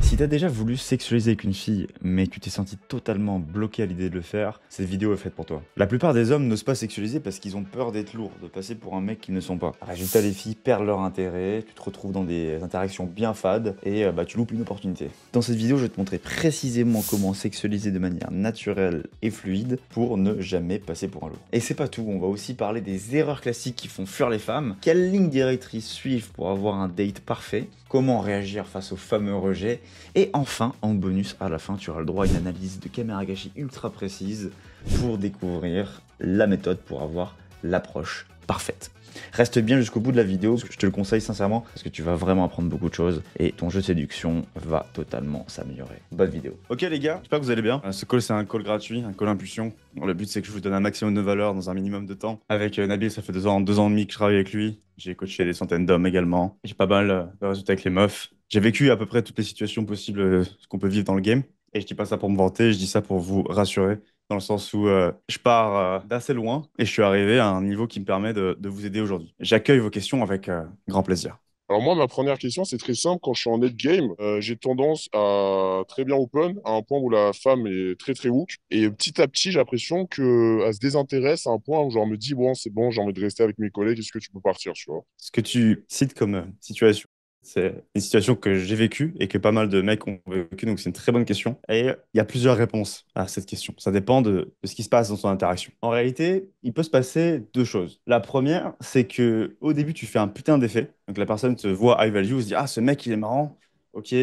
Si t'as déjà voulu sexualiser avec une fille, mais tu t'es senti totalement bloqué à l'idée de le faire, cette vidéo est faite pour toi. La plupart des hommes n'osent pas sexualiser parce qu'ils ont peur d'être lourds, de passer pour un mec qu'ils ne sont pas. Résultat, les filles perdent leur intérêt, tu te retrouves dans des interactions bien fades et tu loupes une opportunité. Dans cette vidéo, je vais te montrer précisément comment sexualiser de manière naturelle et fluide pour ne jamais passer pour un lourd. Et c'est pas tout, on va aussi parler des erreurs classiques qui font fuir les femmes, quelle ligne directrice suivre pour avoir un date parfait, comment réagir face au fameux rejet. Et enfin, en bonus, à la fin, tu auras le droit à une analyse de caméra cachée ultra précise pour découvrir la méthode pour avoir l'approche parfaite. Reste bien jusqu'au bout de la vidéo, je te le conseille sincèrement, parce que tu vas vraiment apprendre beaucoup de choses et ton jeu de séduction va totalement s'améliorer. Bonne vidéo. Ok les gars, j'espère que vous allez bien. Ce call c'est un call gratuit, un call impulsion. Le but c'est que je vous donne un maximum de valeur dans un minimum de temps. Avec Nabil, ça fait 2 ans et demi que je travaille avec lui. J'ai coaché des centaines d'hommes également. J'ai pas mal de résultats avec les meufs. J'ai vécu à peu près toutes les situations possibles qu'on peut vivre dans le game. Et je dis pas ça pour me vanter, je dis ça pour vous rassurer dans le sens où je pars d'assez loin et je suis arrivé à un niveau qui me permet de vous aider aujourd'hui. J'accueille vos questions avec grand plaisir. Alors moi, ma première question, c'est très simple. Quand je suis en net game, j'ai tendance à très bien open, à un point où la femme est très très hook. Et petit à petit, j'ai l'impression qu'elle se désintéresse à un point où genre me dit, bon, c'est bon, j'ai envie de rester avec mes collègues, est-ce que tu peux partir, tu vois? Ce que tu cites comme situation, c'est une situation que j'ai vécue et que pas mal de mecs ont vécu, donc c'est une très bonne question. Et il y a plusieurs réponses à cette question. Ça dépend de ce qui se passe dans son interaction. En réalité, il peut se passer deux choses. La première, c'est que au début, tu fais un putain d'effet. Donc la personne te voit high value, se dit, ah, ce mec, il est marrant, ok,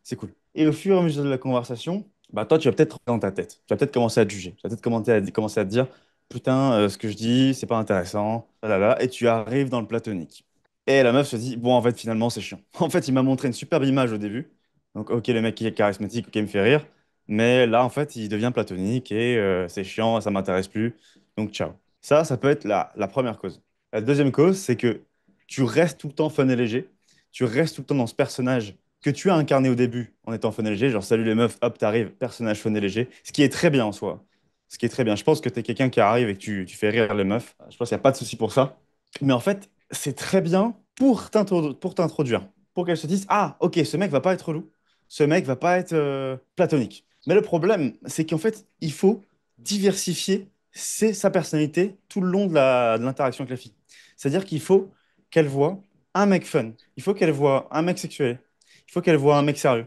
c'est cool. Et au fur et à mesure de la conversation, bah toi, tu vas peut-être dans ta tête. Tu vas peut-être commencer à te juger. Tu vas peut-être commencer à te dire, putain, ce que je dis, c'est pas intéressant, là, là, là, et tu arrives dans le platonique. Et la meuf se dit, bon, en fait, finalement, c'est chiant. En fait, il m'a montré une superbe image au début. Donc, ok, le mec, il est charismatique, ok, il me fait rire. Mais là, en fait, il devient platonique et c'est chiant, ça m'intéresse plus. Donc, ciao. Ça peut être la première cause. La deuxième cause, c'est que tu restes tout le temps fun et léger. Tu restes tout le temps dans ce personnage que tu as incarné au début en étant fun et léger. Genre, salut les meufs, hop, t'arrives, personnage fun et léger. Ce qui est très bien en soi. Ce qui est très bien. Je pense que t'es quelqu'un qui arrive et que tu fais rire les meufs. Je pense qu'il n'y a pas de souci pour ça. Mais en fait, c'est très bien pour t'introduire. Pour qu'elle se dise, ah, ok, ce mec va pas être relou. Ce mec va pas être platonique. Mais le problème, c'est qu'en fait, il faut diversifier sa personnalité tout le long de l'interaction avec la fille. C'est-à-dire qu'il faut qu'elle voit un mec fun. Il faut qu'elle voit un mec sexuel. Il faut qu'elle voit un mec sérieux.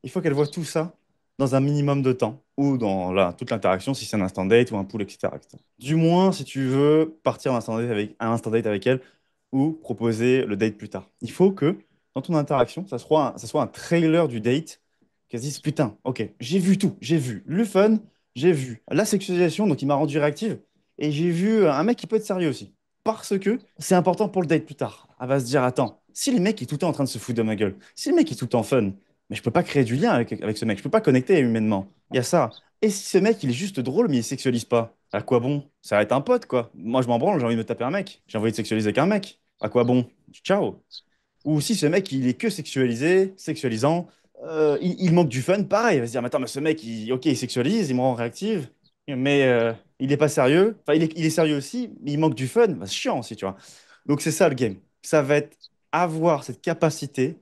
Il faut qu'elle voit tout ça dans un minimum de temps ou dans toute l'interaction, si c'est un instant date ou un pool, etc., etc. Du moins, si tu veux partir un instant date avec elle ou proposer le date plus tard. Il faut que dans ton interaction, ça soit un trailer du date qu'elle se dise putain, ok, j'ai vu tout, j'ai vu le fun, j'ai vu la sexualisation, donc il m'a rendu réactive, et j'ai vu un mec qui peut être sérieux aussi. Parce que c'est important pour le date plus tard. Elle va se dire, attends, si le mec est tout le temps en train de se foutre de ma gueule, si le mec est tout le temps fun, mais je peux pas créer du lien avec ce mec, je peux pas connecter humainement. Il y a ça. Et si ce mec, il est juste drôle, mais il sexualise pas, à quoi bon? Ça va être un pote, quoi. Moi, je m'en branle, j'ai envie de me taper un mec. J'ai envie de sexualiser avec un mec. À quoi bon? Ciao. Ou si ce mec, il est que sexualisé, sexualisant, il manque du fun, pareil. Il va se dire, mais attends, mais ce mec, ok, il sexualise, il me rend réactive, mais il est pas sérieux. Enfin, il est sérieux aussi, mais il manque du fun. Bah, c'est chiant aussi, tu vois. Donc, c'est ça le game. Ça va être avoir cette capacité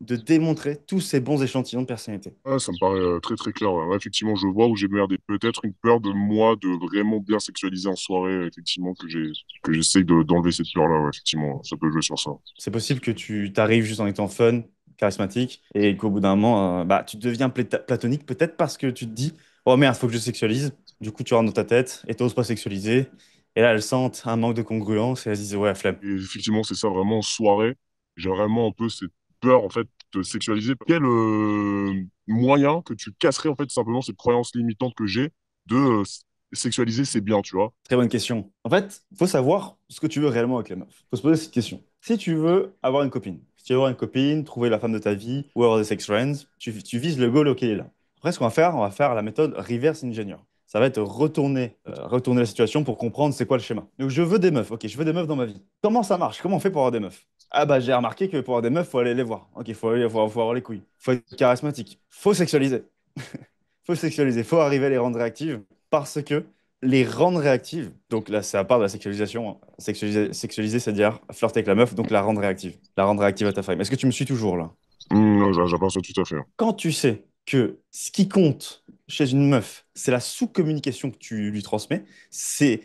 de démontrer tous ces bons échantillons de personnalité. Ouais, ça me paraît très très clair. Ouais. Ouais, effectivement, je vois où j'ai peut-être une peur de moi de vraiment bien sexualiser en soirée, effectivement, que j'essaye d'enlever cette peur-là, ouais, effectivement, ça peut jouer sur ça. C'est possible que tu t'arrives juste en étant fun, charismatique, et qu'au bout d'un moment, tu deviens platonique, peut-être parce que tu te dis, oh merde, faut que je sexualise. Du coup, tu rentres dans ta tête et t'oses pas sexualiser. Et là, elles sentent un manque de congruence et elles se disent, ouais, flemme. Et effectivement, c'est ça, vraiment, en soirée, j'ai vraiment un peu cette peur, en fait, de sexualiser. Quel moyen que tu casserais, en fait, simplement cette croyance limitante que j'ai de sexualiser, c'est bien, tu vois? Très bonne question. En fait, il faut savoir ce que tu veux réellement avec les meufs. Il faut se poser cette question. Si tu veux avoir une copine, si tu veux avoir une copine, trouver la femme de ta vie ou avoir des sex friends, tu vises le goal auquel il est là. Après, ce qu'on va faire, on va faire la méthode reverse engineer. Ça va être retourner la situation pour comprendre c'est quoi le schéma. Donc, je veux des meufs. Ok, je veux des meufs dans ma vie. Comment ça marche? Comment on fait pour avoir des meufs? Ah bah j'ai remarqué que pour avoir des meufs, faut aller les voir. Ok, faut avoir les couilles. Faut être charismatique. Faut sexualiser. Faut sexualiser. Faut arriver à les rendre réactives parce que les rendre réactives, donc là c'est à part de la sexualisation, hein. Sexualiser, c'est-à-dire flirter avec la meuf, donc la rendre réactive. La rendre réactive à ta femme. Est-ce que tu me suis toujours là? Non, j'aperçois tout à fait. Quand tu sais que ce qui compte chez une meuf, c'est la sous-communication que tu lui transmets, c'est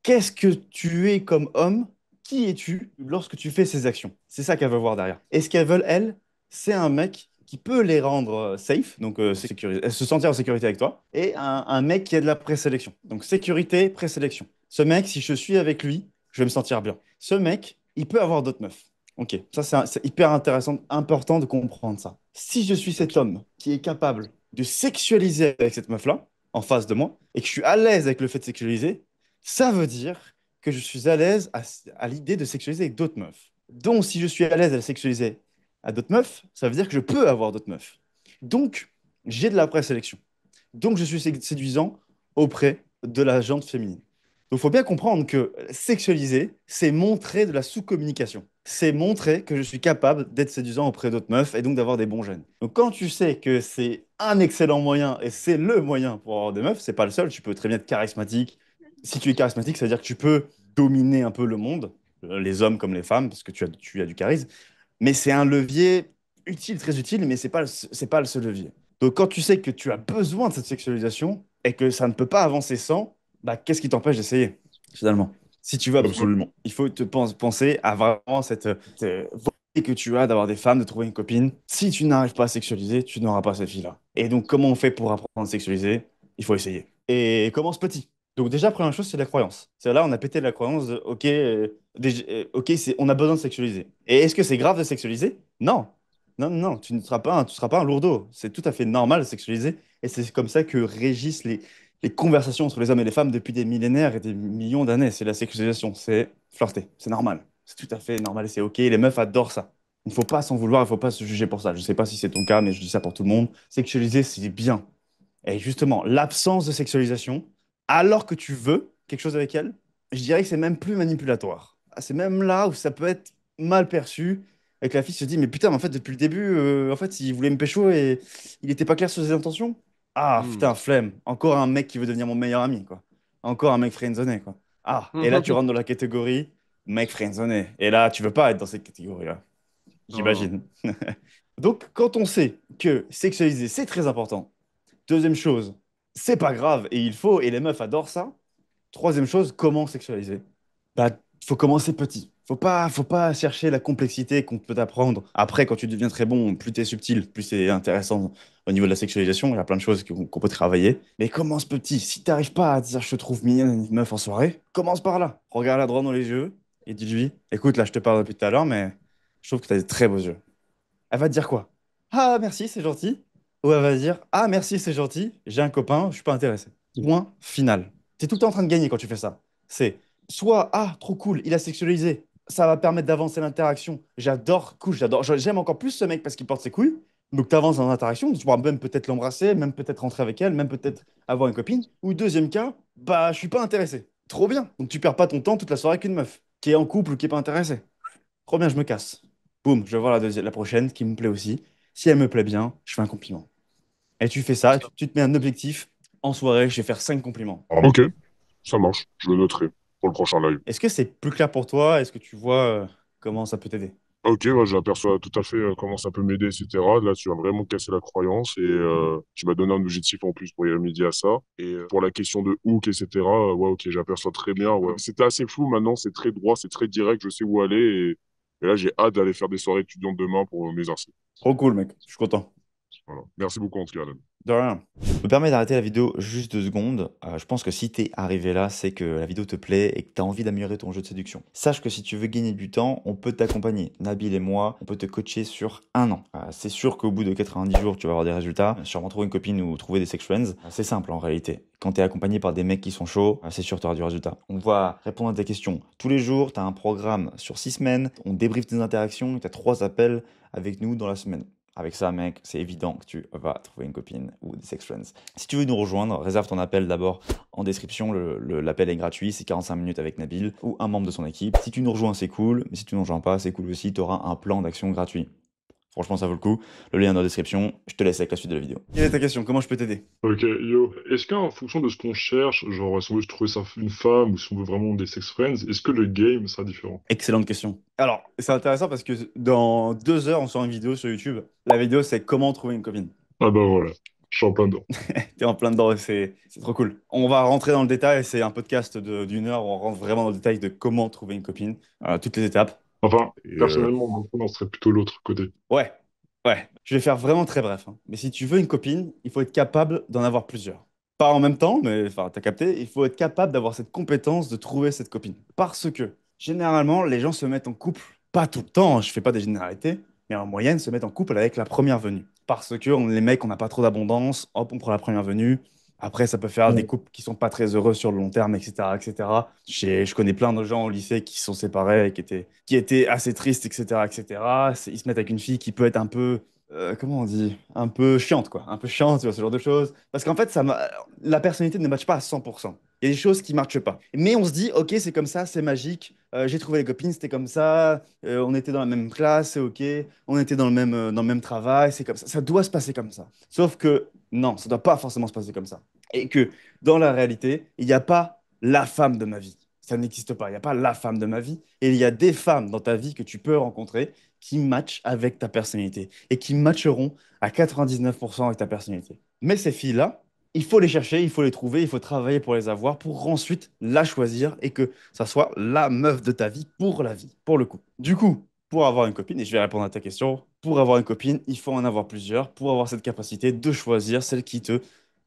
qu'est-ce que tu es comme homme, qui es-tu lorsque tu fais ces actions. C'est ça qu'elles veulent voir derrière. Et ce qu'elles veulent, elles, c'est un mec qui peut les rendre safe, donc se sentir en sécurité avec toi, et un mec qui a de la présélection. Donc sécurité, présélection. Ce mec, si je suis avec lui, je vais me sentir bien. Ce mec, il peut avoir d'autres meufs. Ok, ça c'est hyper intéressant, important de comprendre ça. Si je suis cet Ok. homme qui est capable de sexualiser avec cette meuf-là, en face de moi, et que je suis à l'aise avec le fait de sexualiser, ça veut dire que je suis à l'aise à l'idée de sexualiser avec d'autres meufs. Donc si je suis à l'aise à la sexualiser à d'autres meufs, ça veut dire que je peux avoir d'autres meufs. Donc j'ai de la présélection. Donc je suis séduisant auprès de la gente féminine. Donc, il faut bien comprendre que sexualiser, c'est montrer de la sous-communication. C'est montrer que je suis capable d'être séduisant auprès d'autres meufs et donc d'avoir des bons gènes. Donc, quand tu sais que c'est un excellent moyen et c'est le moyen pour avoir des meufs, c'est pas le seul, tu peux très bien être charismatique. Si tu es charismatique, ça veut dire que tu peux dominer un peu le monde, les hommes comme les femmes, parce que tu as du charisme. Mais c'est un levier utile, très utile, mais c'est pas le seul levier. Donc, quand tu sais que tu as besoin de cette sexualisation et que ça ne peut pas avancer sans, bah, qu'est-ce qui t'empêche d'essayer, finalement? Si tu veux absolument, Absolument. il faut penser à vraiment cette volonté que tu as d'avoir des femmes, de trouver une copine. Si tu n'arrives pas à sexualiser, tu n'auras pas cette fille-là. Et donc, comment on fait pour apprendre à sexualiser? Il faut essayer. Et commence petit. Donc, déjà, première chose, c'est la croyance. C'est là, on a pété la croyance de, OK, OK, on a besoin de sexualiser. Et est-ce que c'est grave de sexualiser? Non. Non, non, tu seras pas un lourdeau. C'est tout à fait normal de sexualiser. Et c'est comme ça que régissent les conversations entre les hommes et les femmes depuis des millénaires et des millions d'années. C'est la sexualisation, c'est flirter, c'est normal. C'est tout à fait normal et c'est OK. Les meufs adorent ça. Il ne faut pas s'en vouloir, il ne faut pas se juger pour ça. Je ne sais pas si c'est ton cas, mais je dis ça pour tout le monde. Sexualiser, c'est bien. Et justement, l'absence de sexualisation, alors que tu veux quelque chose avec elle, je dirais que c'est même plus manipulatoire. Ah, c'est même là où ça peut être mal perçu et que la fille se dit, mais putain, mais en fait, depuis le début, en fait, il voulait me pécho et il n'était pas clair sur ses intentions. Ah, Hmm. putain, flemme. Encore un mec qui veut devenir mon meilleur ami, quoi. Encore un mec friendzoné, quoi. Ah, et là, tu rentres dans la catégorie mec friendzoné. Et là, tu veux pas être dans cette catégorie-là, Ah. j'imagine. Donc, quand on sait que sexualiser, c'est très important. Deuxième chose, c'est pas grave et il faut, et les meufs adorent ça. Troisième chose, comment sexualiser? Bah, faut commencer petit. Faut pas chercher la complexité qu'on peut apprendre. Après, quand tu deviens très bon, plus t'es subtil, plus c'est intéressant au niveau de la sexualisation. Il y a plein de choses qu'on peut travailler. Mais commence petit. Si t'arrives pas à dire je te trouve mignonne une meuf en soirée, commence par là. Regarde-la droit dans les yeux et dis-lui, écoute, là je te parle depuis tout à l'heure, mais je trouve que t'as des très beaux yeux. Elle va te dire quoi? Ah, merci, c'est gentil. Ou elle va dire, ah, merci, c'est gentil, j'ai un copain, je suis pas intéressé. Point final. Tu es tout le temps en train de gagner quand tu fais ça. C'est soit, ah, trop cool, il a sexualisé, ça va permettre d'avancer l'interaction. J'adore, cool, j'adore. J'aime encore plus ce mec parce qu'il porte ses couilles. Donc, tu avances dans l'interaction, tu pourras même peut-être l'embrasser, même peut-être rentrer avec elle, même peut-être avoir une copine. Ou deuxième cas, bah, je suis pas intéressé. Trop bien. Donc, tu perds pas ton temps toute la soirée avec une meuf qui est en couple ou qui est pas intéressée. Trop bien, je me casse. Boum, je vais voir la prochaine qui me plaît aussi. Si elle me plaît bien, je fais un compliment. Et tu fais ça, tu te mets un objectif. En soirée, je vais faire 5 compliments. Ok, ça marche. Je le noterai pour le prochain live. Est-ce que c'est plus clair pour toi? Est-ce que tu vois comment ça peut t'aider? Ok, ouais, j'aperçois tout à fait comment ça peut m'aider, etc. Là, tu as vraiment cassé la croyance et tu m'as donné un objectif en plus pour y remédier à ça. Et pour la question de hook, etc., ouais, ok, j'aperçois très bien. Ouais. C'était assez flou maintenant, c'est très droit, c'est très direct, je sais où aller. Et là, j'ai hâte d'aller faire des soirées étudiantes demain pour m'exercer. Trop cool, mec. Je suis content. Voilà. Merci beaucoup en tout cas, Alan. De rien. Je me permets d'arrêter la vidéo juste 2 secondes. Je pense que si t'es arrivé là, c'est que la vidéo te plaît et que t'as envie d'améliorer ton jeu de séduction. Sache que si tu veux gagner du temps, on peut t'accompagner. Nabil et moi, on peut te coacher sur 1 an. C'est sûr qu'au bout de 90 jours, tu vas avoir des résultats. Sûrement trouver une copine ou trouver des sex friends. C'est simple en réalité. Quand t'es accompagné par des mecs qui sont chauds, c'est sûr que tu auras du résultat. On va répondre à tes questions tous les jours. T'as un programme sur 6 semaines. On débriefe tes interactions. T'as 3 appels avec nous dans la semaine. Avec ça, mec, c'est évident que tu vas trouver une copine ou des sex friends. Si tu veux nous rejoindre, réserve ton appel d'abord en description. L'appel est gratuit, c'est 45 minutes avec Nabil ou un membre de son équipe. Si tu nous rejoins, c'est cool. Mais si tu ne nous rejoins pas, c'est cool aussi. Tu auras un plan d'action gratuit. Franchement, ça vaut le coup. Le lien est dans la description. Je te laisse avec la suite de la vidéo. Quelle est ta question? Comment je peux t'aider? Ok, yo, est-ce qu'en fonction de ce qu'on cherche, genre si on veut trouver ça une femme ou si on veut vraiment des sex friends, est-ce que le game sera différent? Excellente question. Alors, c'est intéressant parce que dans 2 heures, on sort une vidéo sur YouTube. La vidéo, c'est comment trouver une copine. Ah bah voilà, je suis en plein dedans. T'es en plein dedans et c'est trop cool. On va rentrer dans le détail. C'est un podcast d'une heure où on rentre vraiment dans le détail de comment trouver une copine, toutes les étapes. Enfin, Et, personnellement, mon prénom serait plutôt l'autre côté. ouais, ouais. Je vais faire vraiment très bref, hein. Mais si tu veux une copine, il faut être capable d'en avoir plusieurs. Pas en même temps, mais enfin, t'as capté, il faut être capable d'avoir cette compétence de trouver cette copine. Parce que généralement, les gens se mettent en couple, pas tout le temps, hein, je fais pas des généralités, mais en moyenne, se mettent en couple avec la première venue. Parce que les mecs, on n'a pas trop d'abondance, hop, on prend la première venue. Après, ça peut faire des Ouais. couples qui sont pas très heureux sur le long terme, etc., etc. Je connais plein de gens au lycée qui se sont séparés, et qui étaient assez tristes, etc., etc. Ils se mettent avec une fille qui peut être un peu, comment on dit, un peu chiante, quoi. Un peu chiante, tu vois, ce genre de choses. Parce qu'en fait, la personnalité ne matche pas à 100%. Il y a des choses qui ne matchent pas. Mais on se dit, ok, c'est comme ça, c'est magique. J'ai trouvé les copines, c'était comme ça. On était dans la même classe, c'est ok. On était dans le même travail, c'est comme ça. Ça doit se passer comme ça. Sauf que non, ça ne doit pas forcément se passer comme ça. Et que dans la réalité, il n'y a pas la femme de ma vie. Ça n'existe pas. Il n'y a pas la femme de ma vie. Et il y a des femmes dans ta vie que tu peux rencontrer qui matchent avec ta personnalité et qui matcheront à 99% avec ta personnalité. Mais ces filles-là, il faut les chercher, il faut les trouver, il faut travailler pour les avoir, pour ensuite la choisir et que ça soit la meuf de ta vie pour la vie, pour le coup. Du coup, pour avoir une copine, et je vais répondre à ta question, pour avoir une copine, il faut en avoir plusieurs, pour avoir cette capacité de choisir celle qui te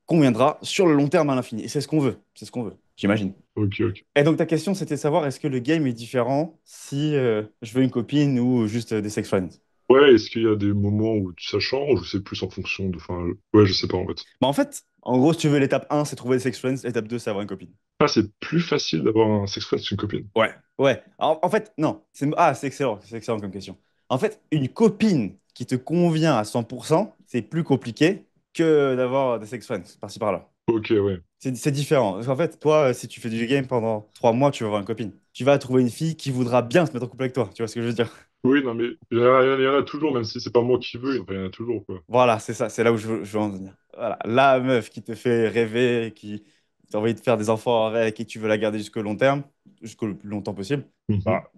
conviendra sur le long terme à l'infini. Et c'est ce qu'on veut, c'est ce qu'on veut, j'imagine. Ok, ok. Et donc ta question, c'était de savoir est-ce que le game est différent si je veux une copine ou juste des sex friends? Ouais, est-ce qu'il y a des moments où ça change ou c'est plus en fonction de... Enfin, ouais, je sais pas en fait. Bah en fait, en gros, si tu veux, l'étape 1, c'est trouver des sex friends, l'étape 2, c'est avoir une copine. Ah, c'est plus facile d'avoir un sex friend qu'une copine. Ouais. Ouais. En fait, non. C'est excellent. C'est excellent comme question. En fait, une copine qui te convient à 100%, c'est plus compliqué que d'avoir des sex friends, par-ci par-là. Ok, ouais. C'est différent. Parce qu'en fait, toi, si tu fais du game pendant 3 mois, tu vas avoir une copine. Tu vas trouver une fille qui voudra bien se mettre en couple avec toi. Tu vois ce que je veux dire? Oui, non, mais il y en a toujours, même si c'est pas moi qui veux, enfin, il y en a toujours, quoi. Voilà, c'est ça. C'est là où je veux en venir. Voilà. La meuf qui te fait rêver, qui t'as envie de faire des enfants avec et que tu veux la garder jusqu'au long terme, jusqu'au le plus longtemps possible. Mhm. Bah,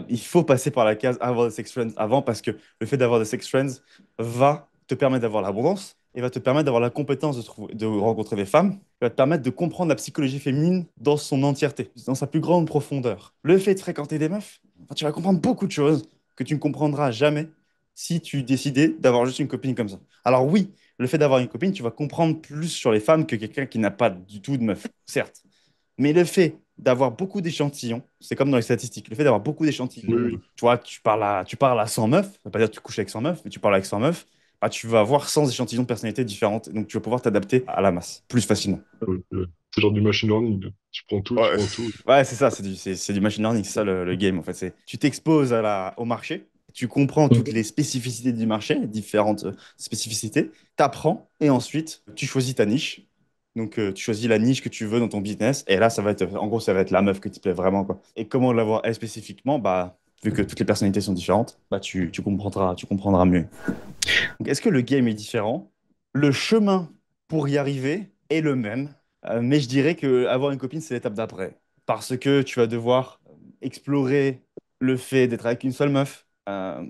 il faut passer par la case avoir des sex friends avant parce que le fait d'avoir des sex friends va te permettre d'avoir l'abondance et va te permettre d'avoir la compétence de rencontrer des femmes, va te permettre de comprendre la psychologie féminine dans son entièreté, dans sa plus grande profondeur. Le fait de fréquenter des meufs, enfin, tu vas comprendre beaucoup de choses que tu ne comprendras jamais si tu décidais d'avoir juste une copine comme ça. Alors oui, le fait d'avoir une copine, tu vas comprendre plus sur les femmes que quelqu'un qui n'a pas du tout de meuf, certes. Mais le fait d'avoir beaucoup d'échantillons, c'est comme dans les statistiques, le fait d'avoir beaucoup Oui, d'échantillons, oui. tu vois, tu parles à 100 meufs, ça veut pas dire que tu couches avec 100 meufs, mais tu parles avec 100 meufs, bah, tu vas avoir 100 échantillons de personnalités différentes, donc tu vas pouvoir t'adapter à la masse, plus facilement. Ouais, ouais. C'est genre du machine learning. Tu prends tout, tu Ouais, prends tout. ouais, c'est ça, c'est du machine learning, c'est ça le game en fait. Tu t'exposes au marché, tu comprends toutes Mhm. les spécificités du marché, les différentes spécificités, tu apprends et ensuite tu choisis ta niche. Donc tu choisis la niche que tu veux dans ton business et là ça va être, en gros, ça va être la meuf que tu plais vraiment quoi. Et comment l'avoir elle spécifiquement, bah vu que toutes les personnalités sont différentes, bah tu comprendras mieux. Donc est-ce que le game est différent? Le chemin pour y arriver est le même, mais je dirais que avoir une copine, c'est l'étape d'après. Parce que tu vas devoir explorer le fait d'être avec une seule meuf,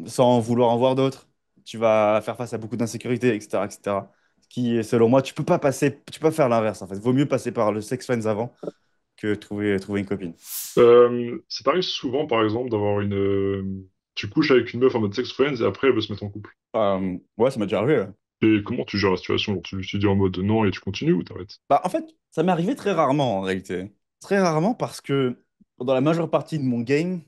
sans vouloir en voir d'autres. Tu vas faire face à beaucoup d'insécurité, etc., etc. Ce qui, selon moi, tu peux pas faire l'inverse, en fait. Vaut mieux passer par le sex friends avant que trouver une copine. Ça t'arrive souvent, par exemple, d'avoir une... Tu couches avec une meuf en mode sex friends et après elle veut se mettre en couple. Ouais, ça m'a déjà arrivé, ouais. Et comment tu gères la situation? Genre, tu dis en mode non et tu continues ou t'arrêtes? Bah, en fait, ça m'est arrivé très rarement en réalité. Très rarement parce que dans la majeure partie de mon game,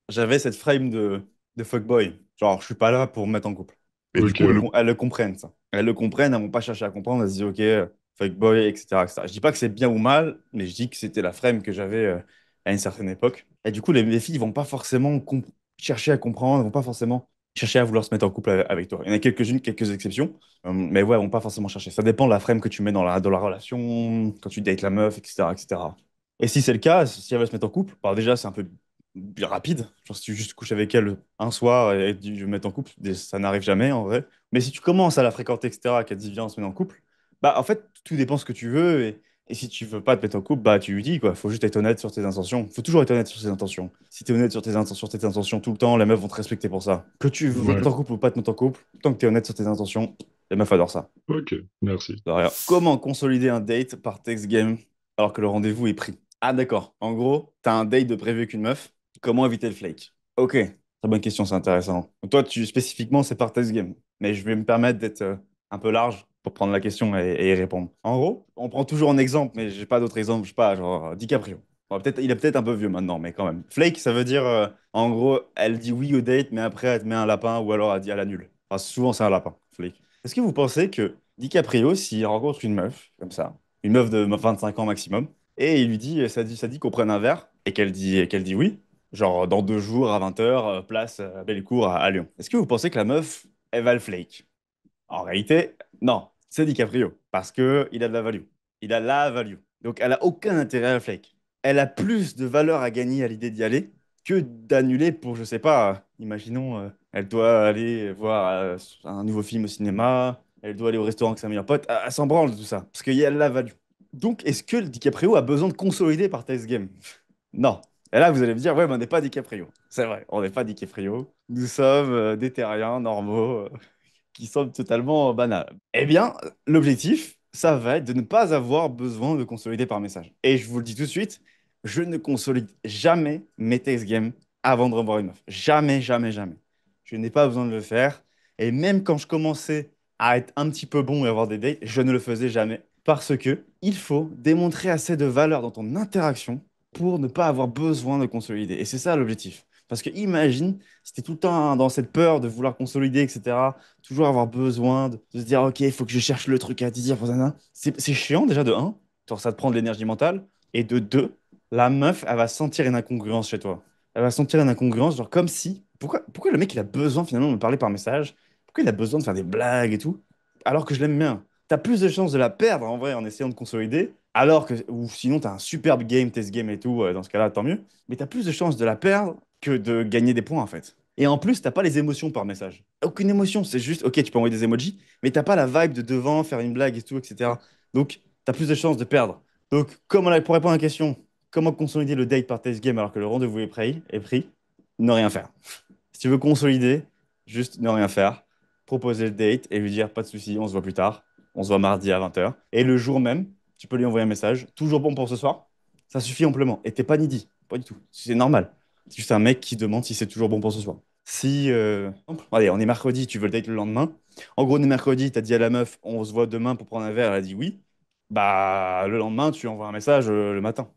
j'avais cette frame de fuckboy. Genre, je suis pas là pour me mettre en couple. Et du Ok, coup, ouais. elles le comprennent, ça. Elles le comprennent, elles vont pas chercher à comprendre, elles se disent, ok, fuckboy, etc., etc. Je dis pas que c'est bien ou mal, mais je dis que c'était la frame que j'avais à une certaine époque. Et du coup, les filles vont pas forcément chercher à comprendre, elles vont pas forcément chercher à vouloir se mettre en couple avec toi. Il y en a quelques-unes, quelques exceptions. Mais ouais, elles vont pas forcément chercher. Ça dépend de la frame que tu mets dans la relation, quand tu dates la meuf, etc., etc. Et cetera. Et si c'est le cas, si elle veut se mettre en couple, bah déjà, c'est un peu. rapide. Genre, si tu juste couches avec elle un soir et tu veux mettre en couple, ça n'arrive jamais en vrai. Mais si tu commences à la fréquenter, etc., qu'elle te dit viens, on se met en couple, bah en fait, tout dépend ce que tu veux. Et si tu veux pas te mettre en couple, bah tu lui dis quoi. Faut juste être honnête sur tes intentions. Faut toujours être honnête sur ses intentions. Si tu es honnête sur tes intentions tout le temps, les meufs vont te respecter pour ça. Que tu veux te Ouais. mettre en couple ou pas te mettre en couple, tant que tu es honnête sur tes intentions, les meufs adorent ça. Ok, merci. De rien. Comment consolider un date par text game alors que le rendez-vous est pris? Ah d'accord. En gros, t'as un date de prévu avec une meuf. Comment éviter le flake? Ok. Très bonne question, c'est intéressant. Donc, toi, spécifiquement, c'est par text game. Mais je vais me permettre d'être un peu large pour prendre la question et y répondre. En gros, on prend toujours un exemple, mais j'ai pas d'autres exemples. Je sais pas, genre DiCaprio. Bon, il est peut-être un peu vieux maintenant, mais quand même. Flake, ça veut dire, en gros, elle dit oui au date, mais après, elle te met un lapin ou alors elle dit elle annule. Enfin, souvent, c'est un lapin, flake. Est-ce que vous pensez que DiCaprio, s'il rencontre une meuf, comme ça, une meuf de 25 ans maximum, et il lui dit, ça dit qu'on prenne un verre, et qu'elle dit oui, genre dans 2 jours à 20h, place Bellecour à Lyon. Est-ce que vous pensez que la meuf, elle va le flake? En réalité, non, c'est DiCaprio, parce que il a de la value. Il a la value. Donc elle a aucun intérêt à le flake. Elle a plus de valeur à gagner à l'idée d'y aller que d'annuler pour, je sais pas, imaginons, elle doit aller voir un nouveau film au cinéma, elle doit aller au restaurant avec sa meilleure pote, elle s'en branle de tout ça, parce qu'il y a la value. Donc, est-ce que le DiCaprio a besoin de consolider par test game? Non. Et là, vous allez me dire, ouais, mais on n'est pas DiCaprio. C'est vrai, on n'est pas DiCaprio. Nous sommes des terriens normaux qui semble totalement banal. Eh bien, l'objectif, ça va être de ne pas avoir besoin de consolider par message. Et je vous le dis tout de suite, je ne consolide jamais mes text games avant de revoir une meuf. Jamais, jamais, jamais. Je n'ai pas besoin de le faire. Et même quand je commençais à être un petit peu bon et avoir des dates, je ne le faisais jamais. Parce que il faut démontrer assez de valeur dans ton interaction pour ne pas avoir besoin de consolider. Et c'est ça l'objectif. Parce que imagine, si tu es tout le temps dans cette peur de vouloir consolider, etc., toujours avoir besoin de se dire, OK, il faut que je cherche le truc à dire. C'est chiant déjà de un, genre ça te prend de l'énergie mentale. Et de deux, la meuf, elle va sentir une incongruence chez toi. Elle va sentir une incongruence, genre comme si. Pourquoi le mec, il a besoin finalement de me parler par message? Pourquoi il a besoin de faire des blagues et tout? Alors que je l'aime bien. T'as plus de chances de la perdre en vrai en essayant de consolider. Alors que, ou sinon, t'as un superbe game, test game et tout, dans ce cas-là, tant mieux. Mais t'as plus de chances de la perdre que de gagner des points en fait. Et en plus, t'as pas les émotions par message. Aucune émotion, c'est juste, ok, tu peux envoyer des emojis, mais t'as pas la vibe de devant, faire une blague et tout, etc. Donc, t'as plus de chances de perdre. Donc, pour répondre à la question, comment consolider le date par test game alors que le rendez-vous est pris? Ne rien faire. Si tu veux consolider, juste ne rien faire. Proposer le date et lui dire, pas de souci, on se voit plus tard. On se voit mardi à 20h. Et le jour même, tu peux lui envoyer un message. Toujours bon pour ce soir? Ça suffit amplement. Et t'es pas needy. Pas du tout. C'est normal. C'est juste un mec qui demande si c'est toujours bon pour ce soir. Si, allez, on est mercredi, tu veux le date le lendemain. En gros, on est mercredi, t'as dit à la meuf, on se voit demain pour prendre un verre, elle a dit oui. Bah, le lendemain, tu envoies un message le matin.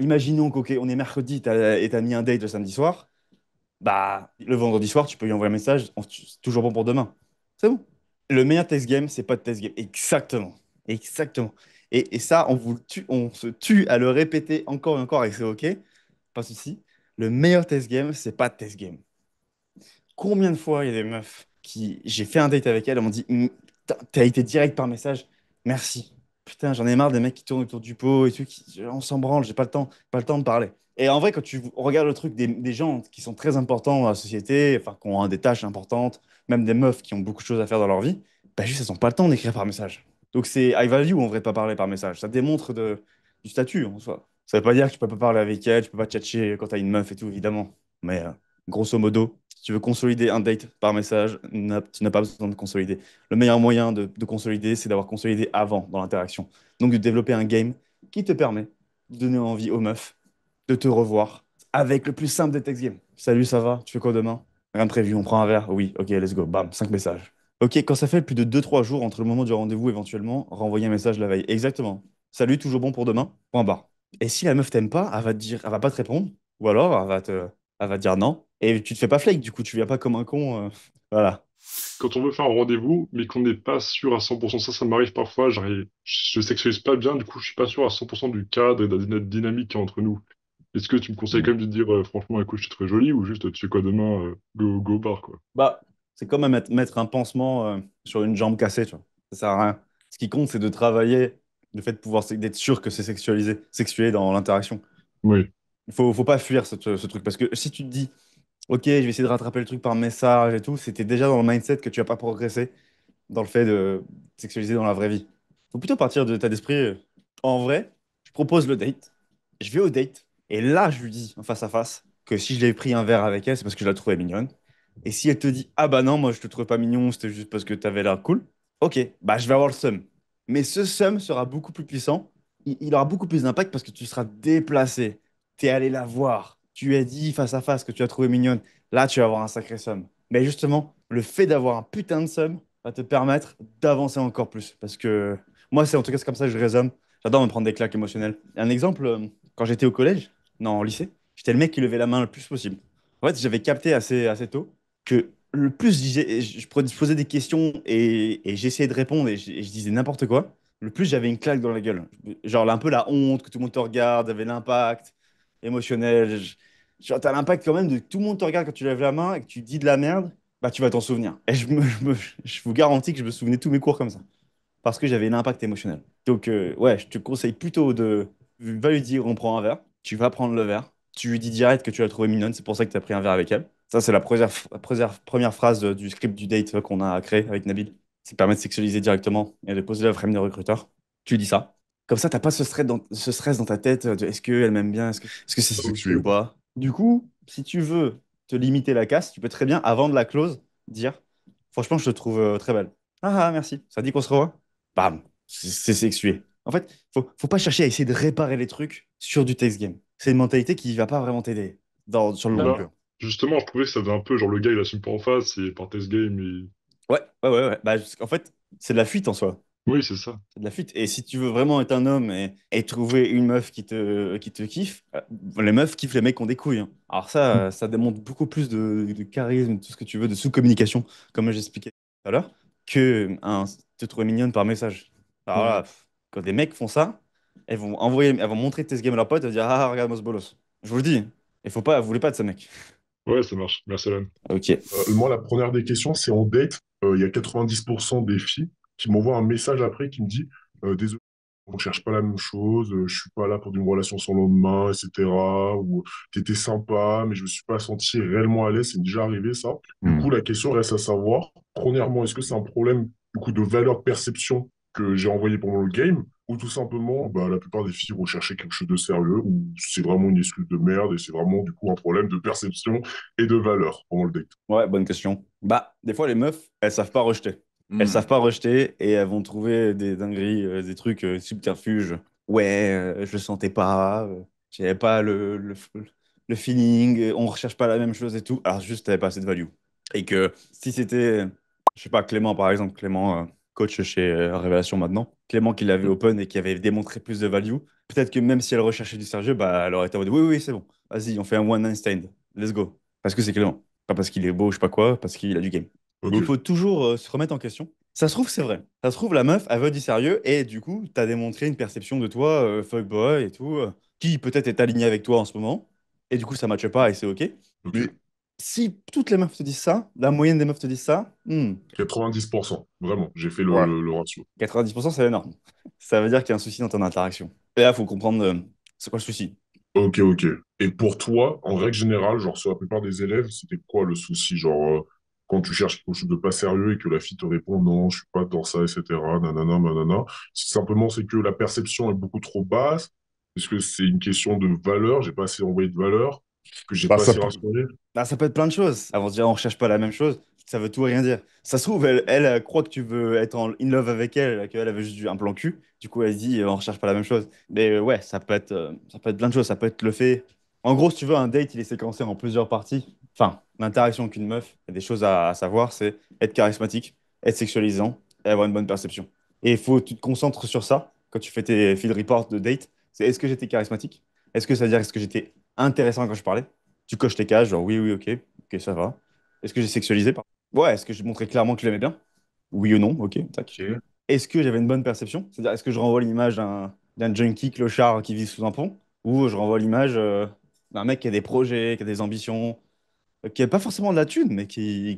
Imaginons qu'on est mercredi et t'as mis un date le samedi soir. Bah, le vendredi soir, tu peux lui envoyer un message, c'est toujours bon pour demain. C'est bon. Le meilleur test game, c'est pas de test game. Exactement. Exactement. Et ça, on se tue à le répéter encore et encore, et c'est OK. Pas de souci. Le meilleur test game, c'est pas de test game. Combien de fois il y a des meufs qui, j'ai fait un date avec elles, elles m'ont dit, t'as été direct par message, merci. Putain, j'en ai marre des mecs qui tournent autour du pot et tout, on s'en branle, j'ai pas le temps de parler. Et en vrai, quand tu regardes le truc des gens qui sont très importants dans la société, enfin, qui ont des tâches importantes, même des meufs qui ont beaucoup de choses à faire dans leur vie, bah juste, elles n'ont pas le temps d'écrire par message. Donc c'est high value en vrai de pas parler par message. Ça démontre du statut en soi. Ça veut pas dire que tu peux pas parler avec elle, tu peux pas tchatcher quand t'as une meuf et tout, évidemment. Mais grosso modo, si tu veux consolider un date par message, tu n'as pas besoin de consolider. Le meilleur moyen de consolider, c'est d'avoir consolidé avant dans l'interaction. Donc de développer un game qui te permet de donner envie aux meufs de te revoir avec le plus simple des text games. Salut, ça va? Tu fais quoi demain? Rien de prévu, on prend un verre? Oui, ok, let's go. Bam, 5 messages. Ok, quand ça fait plus de 2 3 jours entre le moment du rendez-vous éventuellement, renvoyer un message la veille. Exactement. Salut, toujours bon pour demain? Point barre. Et si la meuf t'aime pas, elle va te dire, elle va pas te répondre, ou alors elle va te dire non, et tu te fais pas flake, du coup, tu viens pas comme un con. Voilà. Quand on veut faire un rendez-vous, mais qu'on n'est pas sûr à 100%, ça m'arrive parfois, je sexualise pas bien, du coup, je suis pas sûr à 100% du cadre et de la dynamique qu'il y a entre nous. Est-ce que tu me conseilles quand même de dire, franchement, écoute, je suis très jolie, ou juste, tu fais quoi demain, go au bar, quoi. Bah, c'est comme mettre un pansement sur une jambe cassée, tu vois. Ça sert à rien. Ce qui compte, c'est de travailler, le fait de pouvoir, d'être sûr que c'est sexué dans l'interaction. Oui. Faut pas fuir ce truc. Parce que si tu te dis, ok, je vais essayer de rattraper le truc par message et tout, c'était déjà dans le mindset que tu vas pas progresser dans le fait de sexualiser dans la vraie vie. Faut plutôt partir de l'état d'esprit. En vrai, je propose le date, je vais au date, et là, je lui dis en face à face que si je l'ai pris un verre avec elle, c'est parce que je la trouvais mignonne. Et si elle te dit, ah bah non, moi je te trouvais pas mignon, c'était juste parce que t'avais l'air cool, ok, bah je vais avoir le seum. Mais ce seum sera beaucoup plus puissant, il aura beaucoup plus d'impact parce que tu seras déplacé, t'es allé la voir, tu lui as dit face à face que tu as trouvé mignonne, là tu vas avoir un sacré seum. Mais justement, le fait d'avoir un putain de seum va te permettre d'avancer encore plus. Parce que moi, c'est en tout cas c'est comme ça que je raisonne. J'adore me prendre des claques émotionnelles. Un exemple, quand j'étais au collège, non, au lycée, j'étais le mec qui levait la main le plus possible. En fait, j'avais capté assez tôt que le plus je posais des questions et j'essayais de répondre et je disais n'importe quoi, le plus j'avais une claque dans la gueule. Genre un peu la honte, que tout le monde te regarde, avait l'impact émotionnel. Genre, t'as l'impact quand même de tout le monde te regarde quand tu lèves la main et que tu dis de la merde, bah tu vas t'en souvenir. Et je vous garantis que je me souvenais de tous mes cours comme ça parce que j'avais l'impact émotionnel. Donc, ouais, je te conseille plutôt de va lui dire on prend un verre, tu vas prendre le verre, tu lui dis direct que tu l'as trouvée mignonne, c'est pour ça que tu as pris un verre avec elle. Ça, c'est la première phrase du script du date qu'on a créé avec Nabil. Ça permet de sexualiser directement et de poser la frame de recruteur. Tu lui dis ça. Comme ça, t'as pas ce stress dans ta tête de est-ce qu'elle m'aime bien, est-ce que c'est sexuel Ok, ou pas. Du coup, si tu veux te limiter la casse, tu peux très bien, avant de la close, dire franchement, je te trouve très belle. Ah, ah, merci. Ça dit qu'on se revoit? Bam, c'est sexué. En fait, faut pas chercher à essayer de réparer les trucs sur du text game. C'est une mentalité qui va pas vraiment t'aider sur le long Bah, terme. justement, je trouvais que ça faisait un peu genre le gars, il assume pas en face et par test game. Ouais, ouais, ouais, ouais. Bah, en fait, c'est de la fuite en soi. Oui, c'est ça. C'est de la fuite. Et si tu veux vraiment être un homme et trouver une meuf qui te kiffe, les meufs kiffent les mecs qui ont des couilles, hein. Alors ça démontre beaucoup plus de charisme, tout ce que tu veux, de sous-communication, comme j'expliquais tout à l'heure, que te trouver mignonne par message. Alors là, quand des mecs font ça, elles vont montrer tes games à leurs potes, elles vont dire, ah, regarde-moi ce bolos. Je vous le dis, vous voulez pas de ce mec. Ouais, ça marche. Merci, Alan. Ok. Moi, la première des questions, c'est en date. Il y a 90% des filles qui m'envoient un message après qui me dit désolé, on ne cherche pas la même chose, je suis pas là pour d'une relation sans lendemain, etc. Ou t'étais sympa, mais je me suis pas senti réellement à l'aise. C'est déjà arrivé, ça. Du Hmm. coup, la question reste à savoir, premièrement, est-ce que c'est un problème du coup, de valeur de perception que j'ai envoyé pendant le game? Ou tout simplement, bah, la plupart des filles recherchaient quelque chose de sérieux, ou c'est vraiment une excuse de merde et c'est vraiment du coup un problème de perception et de valeur pendant le date. Ouais, bonne question. Bah, des fois, les meufs, elles savent pas rejeter. Elles Hmm. savent pas rejeter et elles vont trouver des dingueries, des trucs, subterfuges. Ouais, je le sentais pas, j'avais pas le feeling, on recherche pas la même chose et tout. Alors, juste, t'avais pas assez de value. Et que si c'était, je sais pas, Clément, par exemple, Clément, coach chez Révélation maintenant, Clément qui l'avait open et qui avait démontré plus de value, peut-être que même si elle recherchait du sérieux, bah, elle aurait été en mode oui, oui, c'est bon, vas-y, on fait un one night stand, let's go. Parce que c'est Clément. Pas parce qu'il est beau, je sais pas quoi, parce qu'il a du game. Mais Ok. il faut toujours se remettre en question. Ça se trouve, c'est vrai. Ça se trouve, la meuf, elle veut du sérieux et du coup, t'as démontré une perception de toi, fuckboy et tout, qui peut-être est alignée avec toi en ce moment. Et du coup, ça matche pas et c'est OK. Mais Ok. si toutes les meufs te disent ça, la moyenne des meufs te disent ça, 90%. Vraiment, j'ai fait ouais. le ratio. 90%, c'est énorme. Ça veut dire qu'il y a un souci dans ton interaction. Et là, il faut comprendre c'est quoi le souci. Ok, ok. Et pour toi, en règle générale, genre sur la plupart des élèves, c'était quoi le souci? Genre, quand tu cherches quelque chose de pas sérieux et que la fille te répond non, je suis pas dans ça, etc. Nanana, nanana. Si simplement c'est que la perception est beaucoup trop basse. Est-ce que c'est une question de valeur? J'ai pas assez envoyé de valeur, que j'ai Bah, pas ça assez peut, rassuré. bah, ça peut être plein de choses. Avant de dire on recherche pas la même chose, ça veut tout et rien dire. Ça se trouve, elle croit que tu veux être in love avec elle, qu'elle avait juste un plan cul. Du coup, elle se dit on recherche pas la même chose. Mais ouais, ça peut être plein de choses. Ça peut être le fait. En gros, si tu veux, un date, il est séquencé en plusieurs parties. Enfin, l'interaction avec une meuf, il y a des choses à savoir c'est être charismatique, être sexualisant et avoir une bonne perception. Et il faut que tu te concentres sur ça quand tu fais tes field reports de date. C'est est-ce que j'étais charismatique? Est-ce que ça veut dire est-ce que j'étais intéressant quand je parlais? Tu coches tes cases, genre oui, oui, ok, ok, ça va. Est-ce que j'ai sexualisé? Ouais, est-ce que j'ai montré clairement que je l'aimais bien? Oui ou non, ok, tac. Ok. Est-ce que j'avais une bonne perception? C'est-à-dire, est-ce que je renvoie l'image d'un junkie clochard qui vit sous un pont? Ou je renvoie l'image d'un mec qui a des projets, qui a des ambitions, qui n'a pas forcément de la thune, mais qui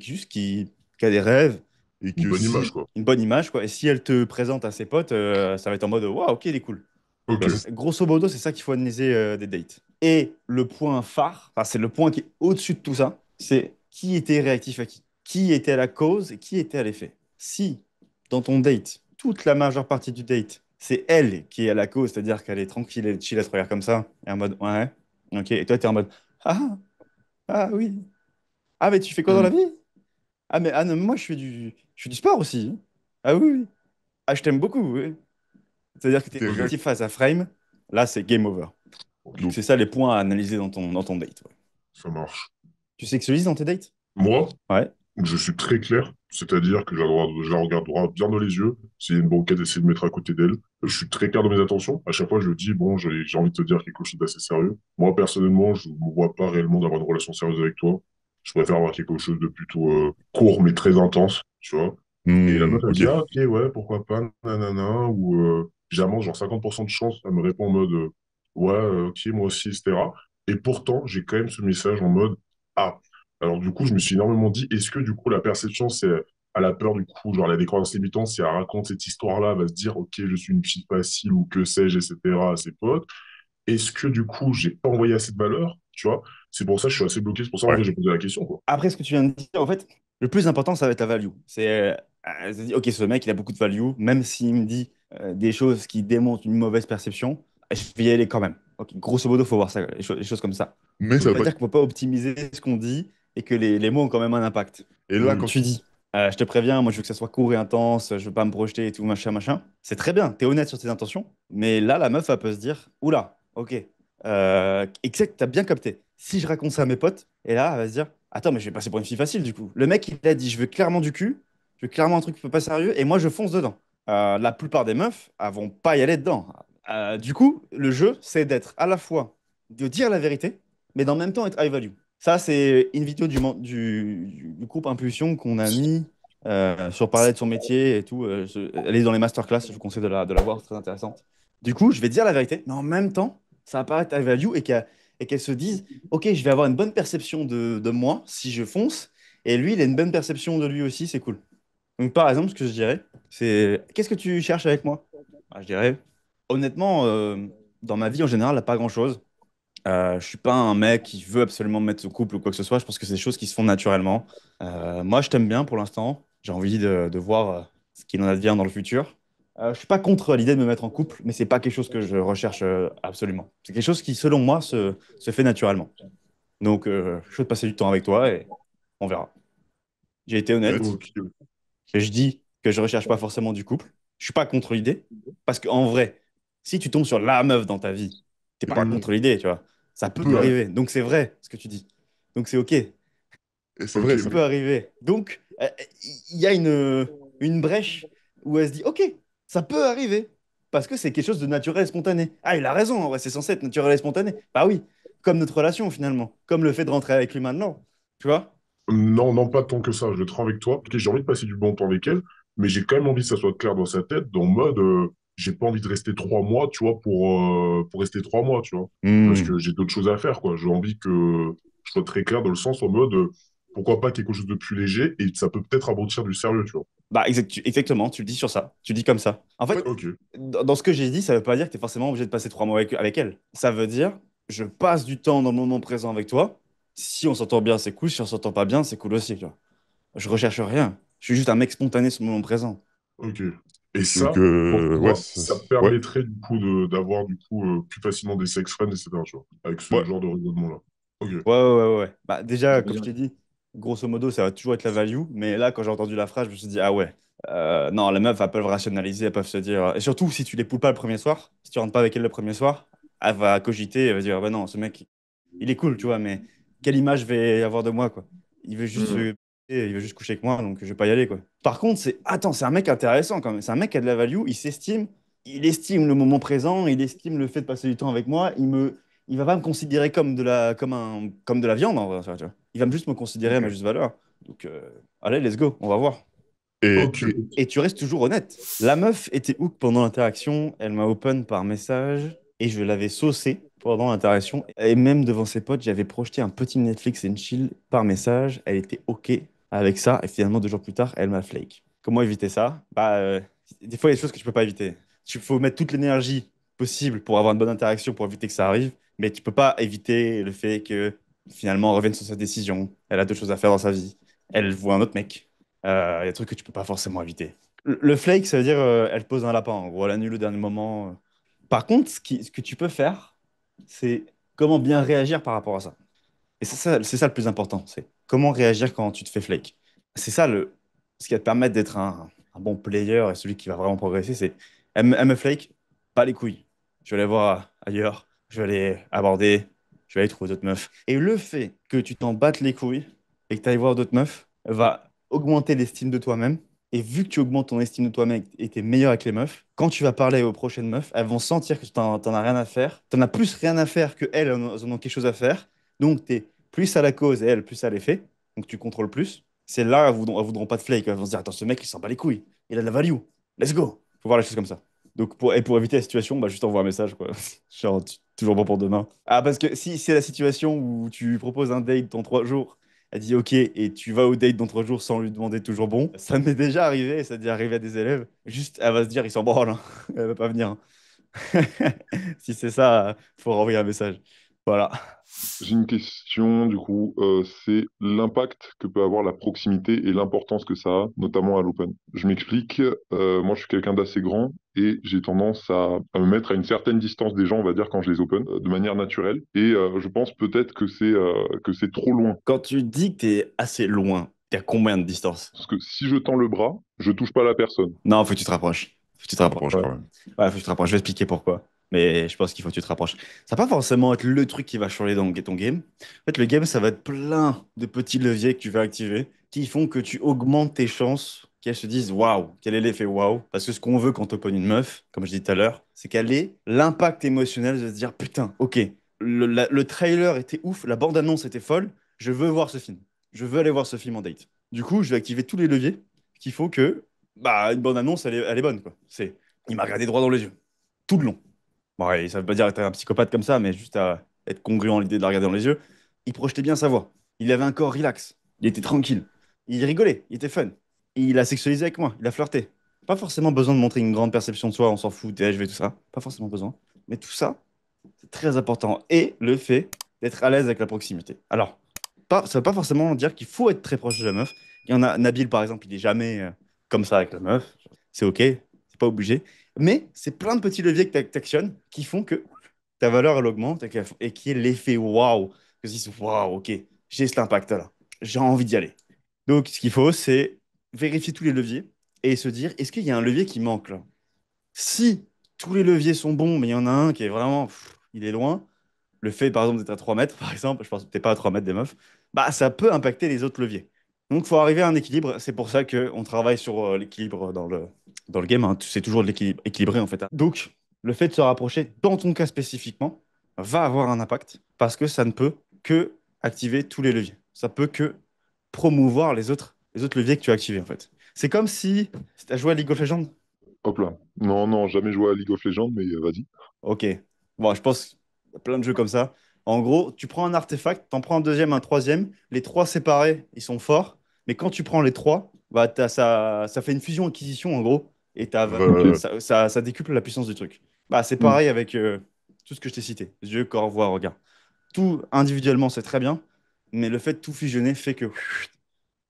a des rêves, et Une que bonne image, si, quoi. une bonne image, quoi. Et si elle te présente à ses potes, ça va être en mode, waouh, ok, il est cool. Ok. Grosso modo, c'est ça qu'il faut analyser des dates. Et le point phare, enfin, c'est le point qui est au-dessus de tout ça, c'est qui était réactif à qui était à la cause et qui était à l'effet. Si, dans ton date, toute la majeure partie du date, c'est elle qui est à la cause, c'est-à-dire qu'elle est tranquille, elle est chill, elle te regarde comme ça, et en mode, ouais, ok, et toi, t'es en mode, ah, ah oui, ah, mais tu fais quoi dans la Hmm. vie? Ah, mais ah, non, moi, je fais du sport aussi. Ah oui, oui. Ah, je t'aime beaucoup, oui. C'est-à-dire que tu es T'es Ok. réactif face à frame, là, c'est game over. Donc, Ok, c'est ça les points à analyser dans ton date. Ouais. ça marche. Tu sexualises dans tes dates? Moi, Ouais. je suis très clair, c'est-à-dire que je la regarde droit bien dans les yeux. S'il y a une banquette, essayer de me mettre à côté d'elle. Je suis très clair dans mes attentions. À chaque fois, je dis, bon, j'ai envie de te dire quelque chose d'assez sérieux. Moi, personnellement, je ne me vois pas réellement d'avoir une relation sérieuse avec toi. Je préfère avoir quelque chose de plutôt court, mais très intense, tu vois. Et la meuf, elle me Ok. dit, ah, ok, ouais, pourquoi pas, nanana, ou généralement, genre 50% de chance, elle me répond en mode, ouais, ok, moi aussi, etc. Et pourtant, j'ai quand même ce message en mode, ah, alors du coup, je me suis énormément dit, est-ce que du coup, la perception, c'est, elle a peur du coup, genre, elle a des croyances limitantes, si elle raconte cette histoire-là, elle va se dire, ok, je suis une fille facile, ou que sais-je, etc., à ses potes. Est-ce que du coup, j'ai pas envoyé assez de valeur, tu vois? C'est pour ça que je suis assez bloqué, c'est pour ça, en vrai, Ouais. j'ai posé la question, quoi. Après ce que tu viens de dire, en fait, le plus important, ça va être la value. C'est, ok, ce mec, il a beaucoup de value, même s'il me dit des choses qui démontrent une mauvaise perception, je vais y aller quand même. Ok, grosso modo, il faut voir ça, les choses comme ça. Mais Ça ça veut veut pas pas dire dire. qu'on peut pas optimiser ce qu'on dit et que les mots ont quand même un impact. Et là, quand Tu dis, je te préviens, moi je veux que ça soit court et intense, je veux pas me projeter et tout, machin, machin. C'est très bien, t'es honnête sur tes intentions, mais là, la meuf, elle peut se dire, oula, ok, exact, t'as bien capté. Si je raconte ça à mes potes, et là, elle va se dire, attends, mais je vais passer pour une fille facile du coup. Le mec, il a dit, je veux clairement du cul, je veux clairement un truc pas sérieux, et moi, je fonce dedans. La plupart des meufs, elles vont pas y aller dedans. Du coup, le jeu, c'est d'être à la fois, de dire la vérité, mais d'en même temps être high value. Ça, c'est une vidéo du groupe Impulsion qu'on a mis sur parler de son métier et tout. Elle est dans les masterclass, je vous conseille de la voir, c'est très intéressante. Du coup, je vais dire la vérité, mais en même temps, ça va paraître high value et qu'elle se dise, OK, je vais avoir une bonne perception de moi si je fonce, et lui, il a une bonne perception de lui aussi, c'est cool. Donc, par exemple, ce que je dirais, c'est, qu'est-ce que tu cherches avec moi? Je dirais, honnêtement, dans ma vie en général, pas grand-chose. Je suis pas un mec qui veut absolument me mettre au couple ou quoi que ce soit. Je pense que c'est des choses qui se font naturellement. Moi, je t'aime bien pour l'instant. J'ai envie de voir ce qu'il en advient dans le futur. Je suis pas contre l'idée de me mettre en couple, mais c'est pas quelque chose que je recherche absolument. C'est quelque chose qui, selon moi, se fait naturellement. Donc, je souhaite passer du temps avec toi et on verra. J'ai été honnête. Ok. Et je dis que je recherche pas forcément du couple. Je suis pas contre l'idée. Parce qu'en vrai, si tu tombes sur la meuf dans ta vie, t'es c'est pas pas Hmm. con. contre l'idée, tu vois. Ça peut Peu arriver. arriver. Donc c'est vrai ce que tu dis. Donc c'est OK. Et c'est Ok, vrai, Ça ça. peut arriver. Donc il y a une brèche où elle se dit OK, ça peut arriver. Parce que c'est quelque chose de naturel et spontané. Ah, il a raison, en vrai, c'est censé être naturel et spontané. Bah oui, comme notre relation finalement. Comme le fait de rentrer avec lui maintenant. Tu vois? non, non, pas tant que ça, je vais être avec toi. Ok, j'ai envie de passer du bon temps avec elle, mais j'ai quand même envie que ça soit clair dans sa tête, dans le mode, j'ai pas envie de rester 3 mois, tu vois, pour rester 3 mois, tu vois. Parce que Hmm. j'ai d'autres choses à faire, quoi. J'ai envie que je sois très clair dans le sens en mode, pourquoi pas quelque chose de plus léger, et ça peut peut-être aboutir du sérieux, tu vois. Bah, exactement, tu le dis sur ça. Tu le dis comme ça. En fait, Ok, dans ce que j'ai dit, ça veut pas dire que tu es forcément obligé de passer 3 mois avec elle. Ça veut dire, je passe du temps dans le moment présent avec toi. Si on s'entend bien, c'est cool. Si on s'entend pas bien, c'est cool aussi, tu vois. Je recherche rien. Je suis juste un mec spontané sur le moment présent. ok. Et Donc, ça, pour ouais, toi, ça ouais. permettrait du coup d'avoir du coup plus facilement des sex friends, etc., tu vois, avec ce Ouais. genre de raisonnement-là. Ok. Ouais, ouais, ouais, ouais. Bah, déjà, comme je t'ai dit, grosso modo, ça va toujours être la value. Mais là, quand j'ai entendu la phrase, je me suis dit, ah ouais. Non, les meufs, elles peuvent rationaliser, elles peuvent se dire. Et surtout, si tu les poules pas le premier soir, si tu rentres pas avec elle le premier soir, elle va cogiter, elle va dire, ah bah non, ce mec, il est cool, tu vois, mais quelle image je vais avoir de moi, quoi. Il veut juste Hmm. il veut juste coucher avec moi, donc je vais pas y aller, quoi. Par contre, attends, c'est un mec intéressant quand même. C'est un mec qui a de la value, il estime le moment présent, il estime le fait de passer du temps avec moi. Il va pas me considérer comme de la viande, en vrai, tu vois. Il va juste me considérer à ma Ok. juste valeur. Donc, allez, let's go, on va voir. Et, Ok. Et tu restes toujours honnête. La meuf était hook pendant l'interaction, elle m'a open par message et je l'avais saucé pendant l'interaction. Et même devant ses potes, j'avais projeté un petit Netflix and chill par message. Elle était OK avec ça et finalement, 2 jours plus tard, elle m'a flake. Comment éviter ça? Bah, des fois, il y a des choses que tu peux pas éviter. Il faut mettre toute l'énergie possible pour avoir une bonne interaction pour éviter que ça arrive. Mais tu peux pas éviter le fait que finalement, elle revienne sur sa décision. Elle a d'autres choses à faire dans sa vie. Elle voit un autre mec. Il y a des trucs que tu peux pas forcément éviter. Le flake, ça veut dire elle pose un lapin. En gros, elle annule au dernier moment. Par contre, ce que tu peux faire, c'est comment bien réagir par rapport à ça. Et c'est ça le plus important. C'est comment réagir quand tu te fais flake. C'est ça ce qui va te permettre d'être un bon player et celui qui va vraiment progresser. C'est elle me flake, pas les couilles. Je vais aller voir ailleurs. Je vais aller aborder. Je vais aller trouver d'autres meufs. Et le fait que tu t'en battes les couilles et que tu ailles voir d'autres meufs va augmenter l'estime de toi-même. Et vu que tu augmentes ton estime de toi-même et que tu es meilleur avec les meufs, quand tu vas parler aux prochaines meufs, elles vont sentir que tu t'en as rien à faire. Tu en as plus rien à faire que elles en ont quelque chose à faire. Donc, tu es plus à la cause et elles plus à l'effet. Donc, tu contrôles plus. C'est là, elles voudront pas de flake. Elles vont se dire, attends, ce mec, il s'en bat les couilles. Il a de la value. Let's go. Faut voir les choses comme ça. Donc, pour éviter la situation, bah, juste envoie un message, quoi. Genre, toujours bon pour demain. Ah, parce que si c'est la situation où tu proposes un date dans 3 jours, elle dit OK, et tu vas au date dans 3 jours sans lui demander toujours bon, ça m'est déjà arrivé, et ça m'est déjà arrivé à des élèves. Juste, elle va se dire, il s'en branle, hein. Elle va pas venir, hein. Si c'est ça, faut renvoyer un message. Voilà. J'ai une question, du coup, c'est l'impact que peut avoir la proximité et l'importance que ça a, notamment à l'open. Je m'explique, moi je suis quelqu'un d'assez grand et j'ai tendance à me mettre à une certaine distance des gens, on va dire, quand je les open, de manière naturelle. Et je pense peut-être que c'est trop loin. Quand tu dis que t'es assez loin, t'es à combien de distance? Parce que si je tends le bras, je touche pas la personne. Non, faut que tu te rapproches. Faut que tu te rapproches. Ouais. Ouais, ouais, faut que tu te rapproches. Je vais expliquer pourquoi. Mais je pense qu'il faut que tu te rapproches. Ça va pas forcément être le truc qui va changer dans ton game. En fait, le game, ça va être plein de petits leviers que tu vas activer qui font que tu augmentes tes chances qu'elle se dise waouh, quel est l'effet waouh. Parce que ce qu'on veut quand on open une meuf, comme je disais tout à l'heure, c'est qu'elle ait l'impact émotionnel de se dire putain, ok, le trailer était ouf, la bande-annonce était folle, je veux voir ce film. Je veux aller voir ce film en date. Du coup, je vais activer tous les leviers qu'il faut que bah, une bande-annonce, elle est bonne, quoi. Il m'a regardé droit dans les yeux, tout le long. Bon, ouais, ça veut pas dire être un psychopathe comme ça, mais juste à être congruent à l'idée de la regarder dans les yeux. Il projetait bien sa voix. Il avait un corps relax. Il était tranquille. Il rigolait. Il était fun. Il a sexualisé avec moi. Il a flirté. Pas forcément besoin de montrer une grande perception de soi, on s'en fout, THV, tout ça. Pas forcément besoin. Mais tout ça, c'est très important. Et le fait d'être à l'aise avec la proximité. Alors, ça veut pas forcément dire qu'il faut être très proche de la meuf. Il y en a, Nabil, par exemple, il est jamais comme ça avec la meuf. C'est OK, c'est pas obligé. Mais c'est plein de petits leviers que tu actionnes qui font que ta valeur, elle augmente et qui est l'effet waouh. Que tu dis, waouh, OK, j'ai cet impact-là. J'ai envie d'y aller. Donc, ce qu'il faut, c'est vérifier tous les leviers et se dire, est-ce qu'il y a un levier qui manque là? Si tous les leviers sont bons, mais il y en a un qui est vraiment, il est loin, le fait, par exemple, d'être à 3 mètres, par exemple, je pense que t'es pas à 3 mètres des meufs, bah, ça peut impacter les autres leviers. Donc, il faut arriver à un équilibre. C'est pour ça qu'on travaille sur l'équilibre dans le game, hein. C'est toujours de l'équilibre équilibré, en fait, hein. Donc, le fait de se rapprocher, dans ton cas spécifiquement, va avoir un impact parce que ça ne peut que activer tous les leviers. Ça peut que promouvoir les autres leviers que tu as activés, en fait. C'est comme si tu as joué à League of Legends. Hop là. Non, non, jamais joué à League of Legends, mais vas-y. Ok. Bon, je pense qu'il y a plein de jeux comme ça. En gros, tu prends un artefact, t'en prends un deuxième, un troisième. Les trois séparés, ils sont forts. Mais quand tu prends les trois, bah, ça fait une fusion-acquisition, en gros. Et Ok. ça décuple la puissance du truc. Bah, c'est Hmm. pareil avec tout ce que je t'ai cité. Yeux, corps, voix, regard. Tout individuellement, c'est très bien. Mais le fait de tout fusionner fait que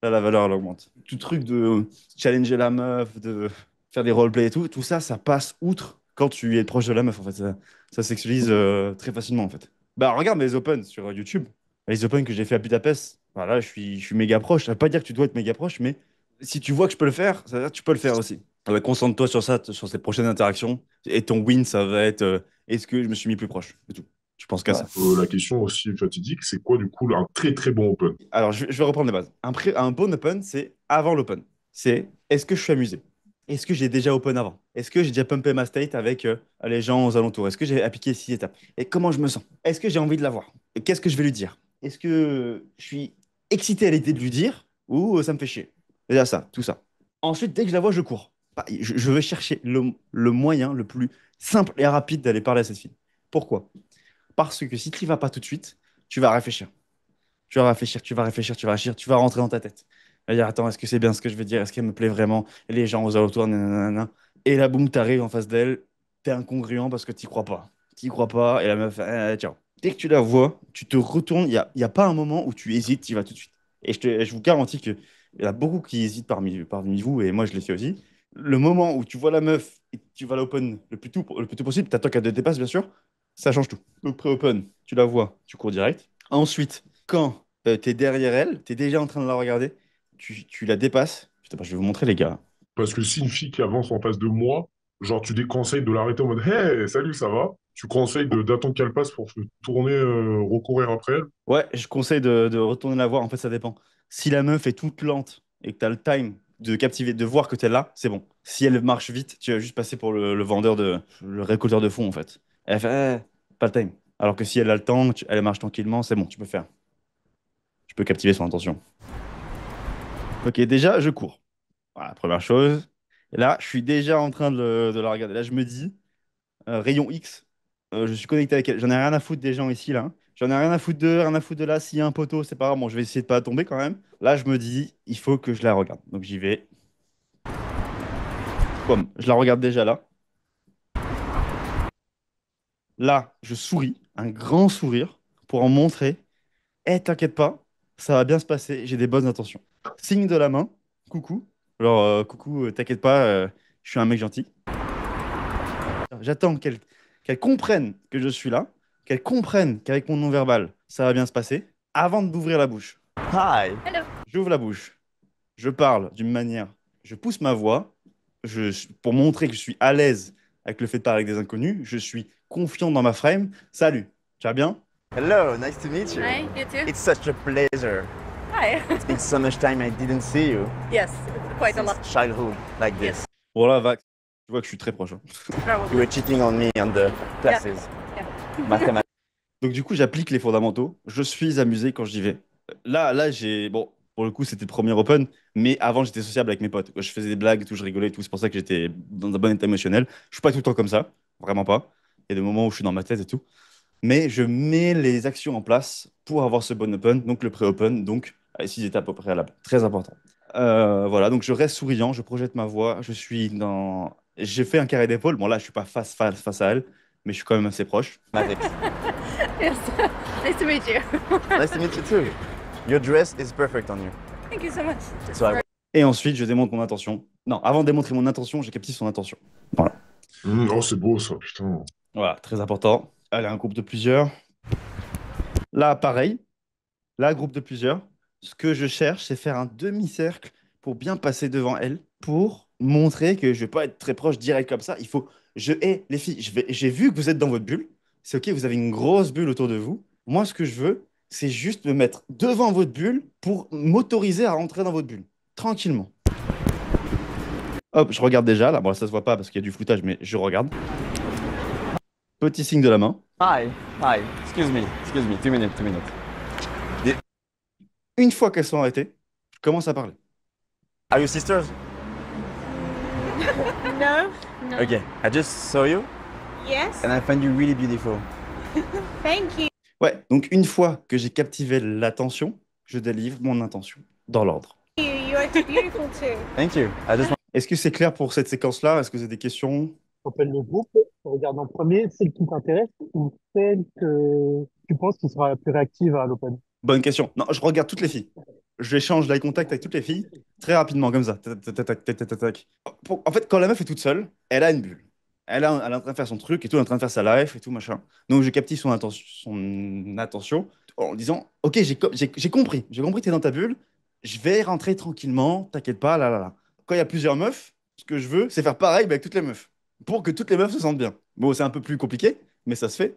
là, la valeur, elle augmente. Tout truc de challenger la meuf, de faire des roleplays et tout, tout ça, ça passe outre quand tu es proche de la meuf, en fait. Ça sexualise très facilement, en fait. Bah, regarde mes Open sur YouTube. Les Open que j'ai fait à Budapest, voilà, je suis méga proche. Ça veut pas dire que tu dois être méga proche, mais si tu vois que je peux le faire, ça veut dire que tu peux le faire aussi. Ah ouais, concentre-toi sur ça, sur ces prochaines interactions. Et ton win, ça va être est-ce que je me suis mis plus proche? C'est tout. Tu penses qu'à ça. La question aussi fatidique, c'est quoi du coup un très très bon open? Alors, je vais reprendre les bases. Un bon open, c'est avant l'open. C'est est-ce que je suis amusé? Est-ce que j'ai déjà open avant? Est-ce que j'ai déjà pumpé ma state avec les gens aux alentours? Est-ce que j'ai appliqué 6 étapes? Et comment je me sens? Est-ce que j'ai envie de l'avoir? Et qu'est-ce que je vais lui dire? Est-ce que je suis excité à l'idée de lui dire ou ça me fait chier? Déjà ça, tout ça. Ensuite, dès que je la vois, je cours. Bah, je vais chercher le moyen le plus simple et rapide d'aller parler à cette fille. Pourquoi? Parce que si tu n'y vas pas tout de suite, tu vas réfléchir. Tu vas réfléchir, tu vas réfléchir, tu vas réfléchir, tu vas rentrer dans ta tête. Tu vas dire, attends, est-ce que c'est bien ce que je veux dire? Est-ce qu'elle me plaît vraiment? Et les gens aux alentours, nanana. Et là, boum, t'arrives en face d'elle, t'es incongruent parce que t'y crois pas. T'y crois pas, et la meuf, ciao. Dès que tu la vois, tu te retournes. Il y a pas un moment où tu hésites, tu y vas tout de suite. Et je vous garantis qu'il y en a beaucoup qui hésitent parmi vous, et moi je l'ai fait aussi. Le moment où tu vois la meuf et tu vas à l'open le plus tôt possible, t'attends qu'elle te dépasse, bien sûr, ça change tout. Donc pré-open, tu la vois, tu cours direct. Ensuite, quand tu es derrière elle, tu es déjà en train de la regarder, tu la dépasses. Putain, bah, je vais vous montrer, les gars. Parce que si une fille qui avance en face de moi, genre tu déconseilles de l'arrêter en mode Hey, salut, ça va? Tu conseilles d'attendre qu'elle passe pour se tourner, recourir après elle. Ouais, je conseille de retourner la voir. En fait, ça dépend. Si la meuf est toute lente et que tu as le time de captiver, de voir que tu es là, c'est bon. Si elle marche vite, tu vas juste passer pour le récolteur de fonds, en fait. Elle fait, pas le time. Alors que si elle a le temps, elle marche tranquillement, c'est bon, tu peux faire. Tu peux captiver son attention. Ok, déjà, je cours. Voilà, première chose. Et là, je suis déjà en train de la regarder. Là, je me dis, rayon X, je suis connecté avec elle. J'en ai rien à foutre des gens ici, là. J'en ai rien à foutre d'eux, rien à foutre de là. S'il y a un poteau, c'est pas grave. Bon, je vais essayer de pas tomber quand même. Là, je me dis, il faut que je la regarde. Donc, j'y vais. Boum, je la regarde déjà là. Là, je souris, un grand sourire, pour en montrer, eh, t'inquiète pas, ça va bien se passer, j'ai des bonnes intentions. Signe de la main, coucou. Alors, coucou, t'inquiète pas, je suis un mec gentil. J'attends qu'elle comprenne que je suis là, qu'elle comprenne qu'avec mon non-verbal, ça va bien se passer, avant d'ouvrir la bouche. Hi! Hello. J'ouvre la bouche, je parle d'une manière, je pousse ma voix, pour montrer que je suis à l'aise avec le fait de parler avec des inconnus, je suis confiant dans ma frame. Salut, tu vas bien? Hello, nice to meet you. Hi, you too. It's such a pleasure. Hi. It's been so much time I didn't see you. Yes, quite a lot. Since childhood, like this. Yes. Bon là, Vax, tu vois que je suis très proche, hein. You Probably. were cheating on me on the classes. Yeah. Mathematics. Donc du coup, j'applique les fondamentaux. Je suis amusé quand j'y vais. Là, j'ai... Bon, pour le coup, c'était le premier open, mais avant, j'étais sociable avec mes potes. Je faisais des blagues et tout, je rigolais et tout. C'est pour ça que j'étais dans un bon état émotionnel. Je suis pas tout le temps comme ça, vraiment pas. Il y a des moments où je suis dans ma tête et tout. Mais je mets les actions en place pour avoir ce bon open, donc le pré-open, donc 6 étapes au préalable. Très important. Voilà, donc je reste souriant, je projette ma voix, je suis dans... J'ai fait un carré d'épaule. Bon là, je suis pas face à elle, mais je suis quand même assez proche. Yes. Nice to meet you. Nice to meet you too. Your dress is perfect on you. Thank you so much. So I Et ensuite, je démontre mon intention. Non, avant de démontrer mon intention, j'ai capté son intention. Voilà. Oh, c'est beau ça, putain. Voilà, très important. Elle a un groupe de plusieurs. Là, pareil. Là, groupe de plusieurs. Ce que je cherche, c'est faire un demi-cercle pour bien passer devant elle, pour montrer que je vais pas être très proche direct comme ça. Il faut... Je hais les filles. J'ai vu que vous êtes dans votre bulle. C'est OK, vous avez une grosse bulle autour de vous. Moi, ce que je veux, c'est juste me mettre devant votre bulle pour m'autoriser à rentrer dans votre bulle. Tranquillement. Hop, je regarde déjà. Là, bon, ça se voit pas parce qu'il y a du floutage, mais je regarde. Petit signe de la main. Hi, hi. Excuse me, 2 minutes, 2 minutes. Une fois qu'elles sont arrêtées, je commence à parler. Are you sisters? No. No. Okay, I just saw you Yes. and I find you really beautiful. Thank you. Ouais, donc une fois que j'ai captivé l'attention, je délivre mon intention dans l'ordre. You are beautiful too. Thank you. I just Est-ce que c'est clair pour cette séquence-là? Est-ce que vous avez des questions? Appelle le groupe, regarde en premier celle qui t'intéresse ou celle que tu penses qui sera la plus réactive à l'open. Bonne question. Non, je regarde toutes les filles. J'échange l'eye contact avec toutes les filles très rapidement, comme ça. Tac, tac, tac, tac, tac, tac, tac. En fait, quand la meuf est toute seule, elle a une bulle. Elle est en train de faire son truc et tout, elle est en train de faire sa life et tout, machin. Donc, je captive son attention en disant, OK, j'ai compris. J'ai compris que t'es dans ta bulle. Je vais rentrer tranquillement, t'inquiète pas, là, là, là. Quand il y a plusieurs meufs, ce que je veux, c'est faire pareil avec toutes les meufs. Pour que toutes les meufs se sentent bien. Bon, c'est un peu plus compliqué, mais ça se fait.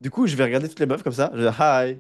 Du coup, je vais regarder toutes les meufs comme ça. Je vais dire, hi.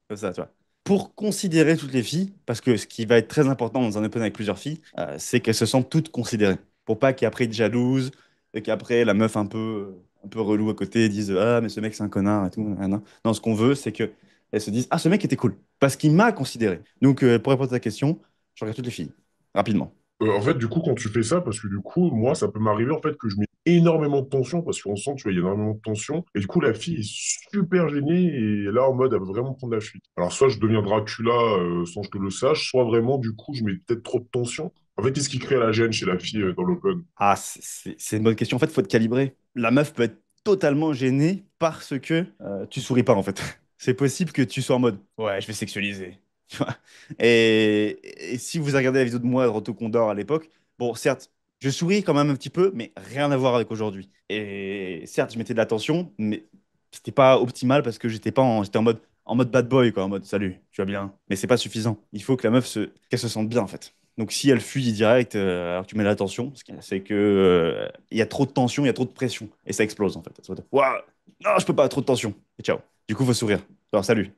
Comme ça, tu vois. Pour considérer toutes les filles, parce que ce qui va être très important dans un open avec plusieurs filles, c'est qu'elles se sentent toutes considérées. Pour pas qu'après ils te jalousent, et qu'après la meuf un peu relou à côté dise ah, mais ce mec c'est un connard et tout. Nanana. Non, ce qu'on veut, c'est qu'elles se disent ah, ce mec était cool, parce qu'il m'a considéré. Donc, pour répondre à ta question, je regarde toutes les filles, rapidement. En fait, du coup, quand tu fais ça, parce que du coup, moi, ça peut m'arriver en fait que je mets énormément de tension, parce qu'on sent, tu vois, il y a énormément de tension, et du coup, la fille est super gênée, et là, en mode, elle veut vraiment prendre la fuite. Alors, soit je deviens Dracula sans que je le sache, soit vraiment, du coup, je mets peut-être trop de tension. En fait, qu'est-ce qui crée la gêne chez la fille dans l'open? Ah, c'est une bonne question. En fait, il faut être calibré. La meuf peut être totalement gêné parce que tu souris pas en fait. C'est possible que tu sois en mode ouais, je vais sexualiser. Tu vois. Et si vous regardez la vidéo de moi de Roto Condor à l'époque, bon, certes, je souris quand même un petit peu, mais rien à voir avec aujourd'hui. Et certes, je mettais de l'attention, mais c'était pas optimal parce que j'étais en mode bad boy, quoi, en mode salut, tu vas bien. Mais c'est pas suffisant. Il faut que la meuf qu'elle se sente bien en fait. Donc si elle fuit direct, alors que tu mets de l'attention, c'est que il y a trop de tension, il y a trop de pression et ça explose en fait. Ouah, non, je peux pas, trop de tension. Et ciao. Du coup, faut sourire. Alors salut,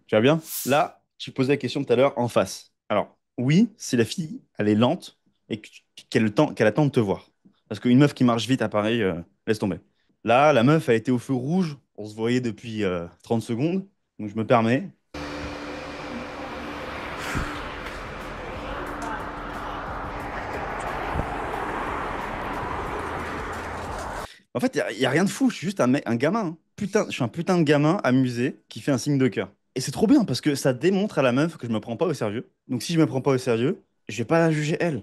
tu vas bien? Là, tu posais la question tout à l'heure en face. Alors oui, si la fille, elle est lente et qu'elle attend de te voir. Parce qu'une meuf qui marche vite à Paris, laisse tomber. Là, la meuf a été au feu rouge. On se voyait depuis 30 secondes. Donc je me permets. En fait, il y a rien de fou. Je suis juste un gamin, hein. Putain, je suis un putain de gamin amusé qui fait un signe de cœur. Et c'est trop bien parce que ça démontre à la meuf que je me prends pas au sérieux. Donc si je me prends pas au sérieux, je vais pas la juger elle.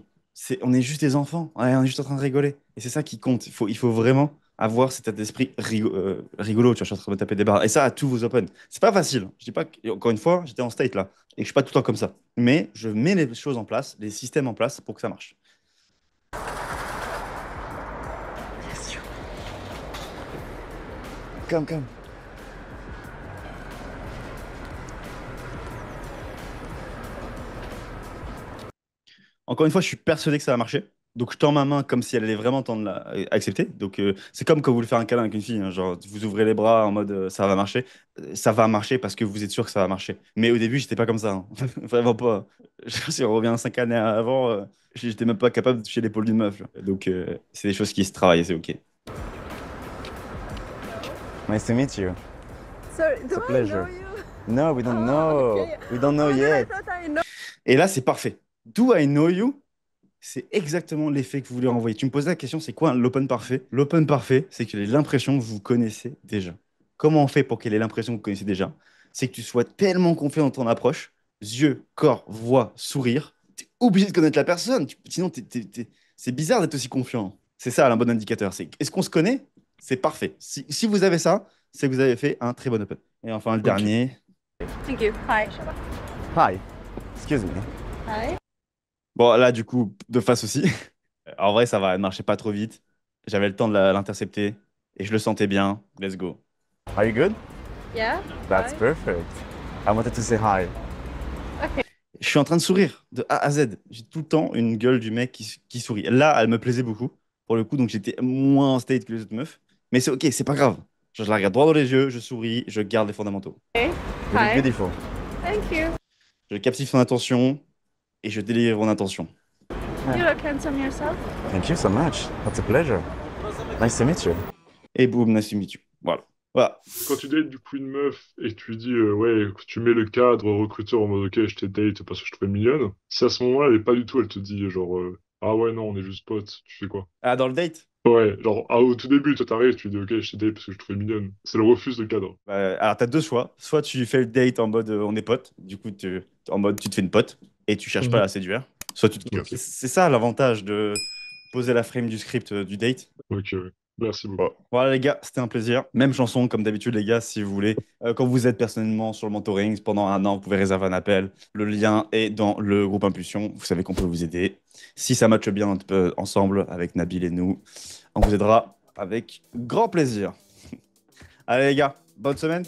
On est juste des enfants. Ouais, on est juste en train de rigoler. Et c'est ça qui compte. Il faut vraiment avoir cet état d'esprit rigolo. Tu vois, je suis en train de me taper des barres. Et ça, à tous vos open. C'est pas facile. Je dis pas que, encore une fois, j'étais en state là. Et que je suis pas tout le temps comme ça. Mais je mets les choses en place, les systèmes en place pour que ça marche. Come. Encore une fois, je suis persuadé que ça va marcher. Donc, je tends ma main comme si elle allait vraiment tendre accepter. Donc, c'est comme quand vous voulez faire un câlin avec une fille, hein, genre, vous ouvrez les bras en mode ça va marcher. Ça va marcher parce que vous êtes sûr que ça va marcher. Mais au début, j'étais pas comme ça, hein. Vraiment pas. Si on revient 5 années avant, j'étais même pas capable de toucher l'épaule d'une meuf, là. Donc, c'est des choses qui se travaillent et c'est OK. Nice to meet you. Sorry, It's a do I pleasure. know you? No, we don't Oh, know. okay. We don't know Oh, then I yet. thought I know. Et là, c'est parfait. Do I know you? C'est exactement l'effet que vous voulez renvoyer. Tu me posais la question, c'est quoi l'open parfait? L'open parfait, c'est qu'il ait l'impression que vous connaissez déjà. Comment on fait pour qu'il ait l'impression que vous connaissez déjà? C'est que tu sois tellement confiant dans ton approche, yeux, corps, voix, sourire, t'es obligé de connaître la personne. Sinon, c'est bizarre d'être aussi confiant. C'est ça, un bon indicateur. Est-ce qu'on se connaît? C'est parfait. Si vous avez ça, c'est que vous avez fait un très bon open. Et enfin, le dernier. Thank you. Hi. Hi. Excuse me. Hi. Bon, là, du coup, de face aussi. En vrai, ça va, elle marchait pas trop vite. J'avais le temps de l'intercepter et je le sentais bien. Let's go. Are you good? Yeah. That's Hi. perfect. I wanted to say hi. Je suis en train de sourire de A à Z. J'ai tout le temps une gueule du mec qui sourit. Là, elle me plaisait beaucoup, pour le coup, donc j'étais moins en state que les autres meufs. Mais c'est OK, c'est pas grave. Genre, je la regarde droit dans les yeux, je souris, je garde les fondamentaux. Okay. You look Hi. beautiful. Thank you. Je captive son attention et je délivre mon intention. You look handsome yourself. Thank you so much. That's a pleasure. Nice to meet you. Et boum, nice to meet you. Voilà. Voilà. Quand tu dates du coup une meuf et que tu lui dis ouais, que tu mets le cadre recruteur en mode ok, je t'ai date parce que je te trouve mignonne, si à ce moment-là elle est pas du tout, elle te dit genre ah ouais, non, on est juste potes, tu fais quoi? Ah, dans le date? Ouais, genre au tout début, toi t'arrives, tu lui dis ok, je t'ai date parce que je te trouvais mignonne. C'est le refus de cadre. Alors, t'as deux choix. Soit tu fais le date en mode on est potes, du coup, en mode tu te fais une pote et tu cherches pas à la séduire. Soit tu te Ok. C'est ça l'avantage de poser la frame du script du date. Ok, ouais. Merci beaucoup. Bon. Voilà les gars, c'était un plaisir. Même chanson comme d'habitude les gars, si vous voulez. Quand vous êtes personnellement sur le mentoring pendant 1 an, vous pouvez réserver un appel. Le lien est dans le groupe Impulsion. Vous savez qu'on peut vous aider. Si ça matche bien ensemble avec Nabil et nous, on vous aidera avec grand plaisir. Allez les gars, bonne semaine.